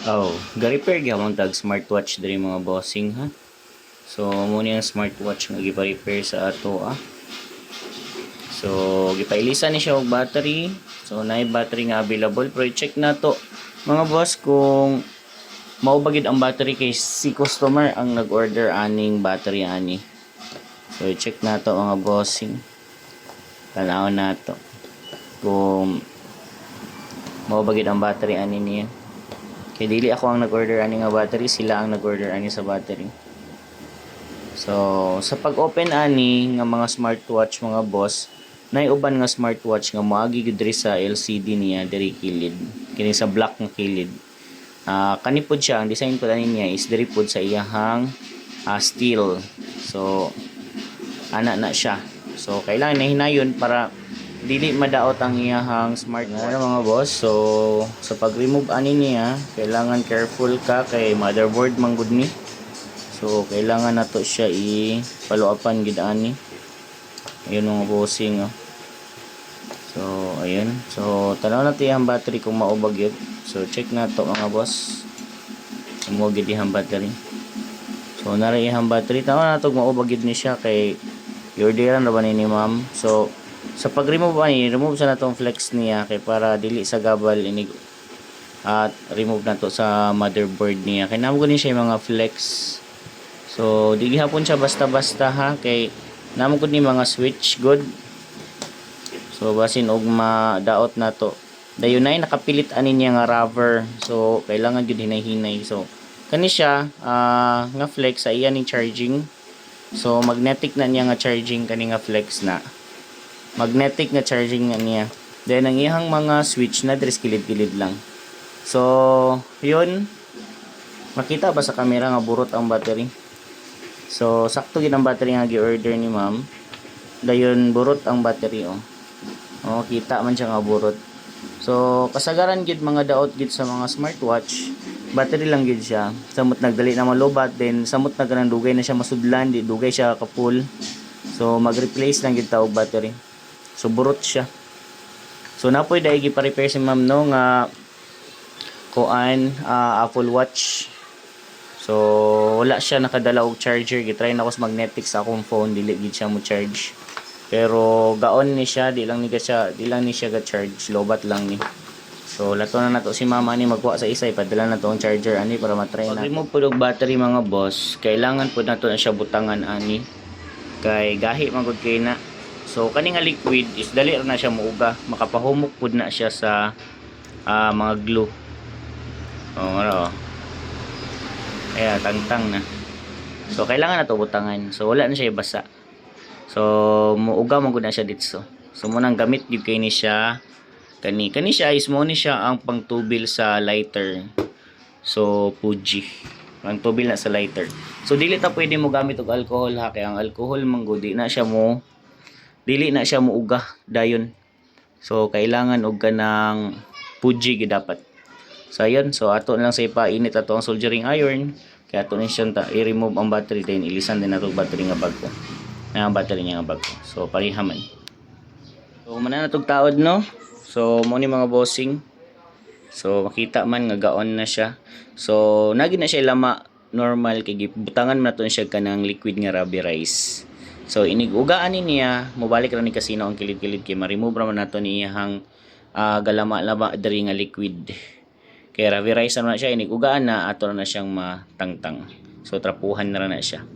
Oh, ga-repair gyapon tag smartwatch diri mga bossing ha. So mo ni ang smartwatch nga gipa-repair sa ato ah. So gipailisan ni siya og battery. So naay battery nga available pero i-check na to mga boss kung mao ba gid ang battery kay si customer ang nag-order aning battery ani. So i-check na to mga bossing. Tanaw na to kung mao ba gid ang battery ani niya. Kaya dili ako ang nag-order ani nga battery, sila ang nag-order ani sa battery. So, sa pag-open ani nga mga smartwatch mga boss, nay uban nga smartwatch nga moagi gid diri sa LCD niya diri kilid. Kini sa black nga kilid. Kani pod siya, ang design pod ani niya is diri pod sa iyahang steel. So, ana na siya. So, kailangan na hinayon para dili madaot ang iyahang smartwatch mga boss. So sa pag-remove ani niya kailangan careful ka kay motherboard man gud ni. So kailangan nato siya i-follow upan gid ani. Ayun mga bossing oh. So ayun. So tanaw nato ang battery kung mao ba gyud. So check nato mga boss. Mo gid ang battery. So nara iyang battery tanaw nato mao ba gyud ni siya kay i-orderan ra ba ni ma'am. So sa pag-remove ani, remove sa natong flex niya kay para dili sa gabal inig at remove nato sa motherboard niya. Kay namo gani siya yung mga flex. So dili hapon siya basta-basta ha kay namo gud ni mga switch good. So basin og madaot nato. Dayon ay nakapilit ani niya nga rubber. So kailangan gyud hinay-hinay. So kani siya nga flex sa iya ning charging. So magnetic na niya nga charging kani nga flex na. Magnetic nga charging nga niya. Then ang iyang mga switch na diri kilid-kilid lang. So, yun. Makita ba sa camera nga burot ang battery? So, sakto gid ang battery nga gi-order ni ma'am. Dayon burot ang battery oh. Oh, kita man siya nga burot. So, kasagaran gid mga daot gid sa mga smartwatch. Battery lang gid siya. Samot nagdali na malubat, then samot na ganang dugay na siya masudlan, di dugay siya ka full. So, mag-replace lang gid ta og battery. So burot siya. So napoy dai gi-repair si ma'am no nga kuan Apple Watch. So wala siya nakadala og charger. Gitry na ko sa magnetic sa akong phone dili gid siya mo charge. Pero gaon ni siya, di lang ni siya ga charge, lobat lang ni. So lato na nato si mama ni magkuha sa isa ipadala na to ang charger ani para matry na. Pag-remove pud og battery mga boss, kailangan pud nato na siya butangan ani. Kay gahi man gud kay na. So kani nga liquid is dali ra na siya muuga, makapahumok pud na siya sa mga glue. Oh, ano. Ayan, tangtang na. So kailangan na to butangan. So wala na siya basa. So muuga man gud na siya dito. So munang gamit gyud kay ni siya kani siya is mo ni siya ang pangtubil sa lighter. So Fuji. Pangtubil na sa lighter. So dili ta pwede mo gamit og alcohol ha kay ang alcohol man gud dili na siya muuga dayon. So kailangan og kanang Fuji gid dapat. So ayun, so ato na lang sa ipainit ato ang soldering iron. Kaya ato ni siya i-remove ang battery then ilisan din nato battery nga bago. Ang battery niya nga bago. So pareha man. So man na tog taod no. So mo ni mga bossing. So makita man nga gaon na siya. So nagi na siya lama normal kay butangan man nato siya kanang liquid nga rubberized. So inig-ugaan niya, mobalik ra ni kasino ang kilid-kilid kay ma-remove ra man nato ni iyang galama-lama diri nga liquid. Kay rubberized na siya, inig-ugaan na ato na siyang matangtang. So trapuhan na na siya.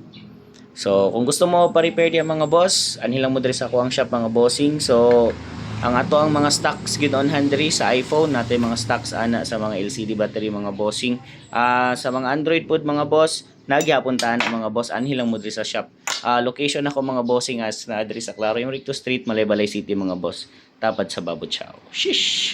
So kung gusto mo pa-repair diya mga boss, anhilang mo diri sa kuang shop mga bossing. So ang ato ang mga stocks gid on hand diri sa iPhone natin mga stocks ana sa mga LCD battery mga bossing. Sa mga Android pod mga boss, nagyapon ta na mga boss anhilang mo diri sa shop. Location ako mga bossing as na diri sa Claro Enrico Street, Malaybalay City mga boss. Tapad sa Babuchao. Shish.